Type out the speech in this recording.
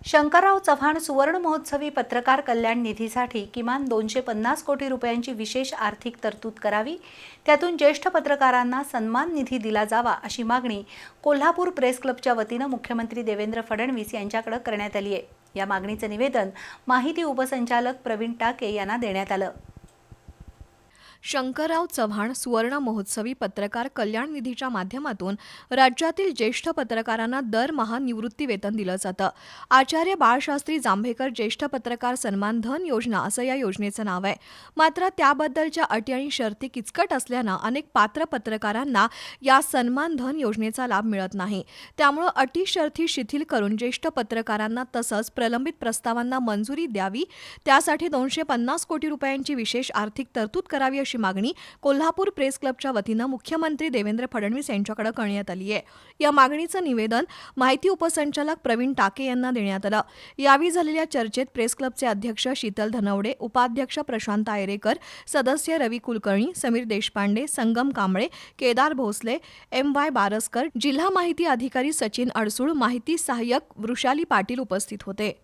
शंकरराव चव्हाण सुवर्ण महोत्सवी पत्रकार कल्याण निधीसाठी किमान 250 कोटी रुपयांची विशेष आर्थिक तरतूद करावी, त्यातून ज्येष्ठ पत्रकारांना सन्मान निधी दिला जावा अशी मागणी कोल्हापूर प्रेस क्लबच्या वतीने मुख्यमंत्री देवेंद्र फडणवीस यांच्याकडे करण्यात आली आहे। या मागणीचे निवेदन माहिती उपसंचालक प्रवीण टाके यांना देण्यात आलं। शंकरराव चव्हाण सुवर्ण महोत्सवी पत्रकार कल्याण निधीच्या माध्यमातून राज्यातील ज्येष्ठ पत्रकारांना दरमहा निवृत्ती वेतन दिलं जातं। आचार्य बाळशास्त्री जांभेकर ज्येष्ठ पत्रकार सन्मान धन योजना असं या योजनेचं नाव आहे। मात्र त्याबद्दलच्या अटी आणि शर्ती किचकट असल्यानं अनेक पात्र पत्रकारांना या सन्मान धन योजनेचा लाभ मिळत नाही। त्यामुळे अटी शर्ती शिथिल करून ज्येष्ठ पत्रकारांना तसंच प्रलंबित प्रस्तावांना मंजुरी द्यावी, त्यासाठी 250 कोटी रुपयांची विशेष आर्थिक तरतूद करावी अशी मागणी कोल्हापूर प्रेस क्लबच्या वतीने मुख्यमंत्री देवेंद्र फडणवीस यांच्याकडे करण्यात आली आहे। या मागणीचं निवेदन माहिती उपसंचालक प्रवीण टाके यांना देण्यात आलं। यावेळी झालेल्या चर्चेत प्रेस क्लबचे अध्यक्ष शीतल धनवडे, उपाध्यक्ष प्रशांत आयरेकर, सदस्य रवी कुलकर्णी, समीर देशपांडे, संगम कांबळे, केदार भोसले, MY बारसकर, जिल्हा माहिती अधिकारी सचिन अडसूळ, माहिती सहाय्यक वृषाली पाटील उपस्थित होते।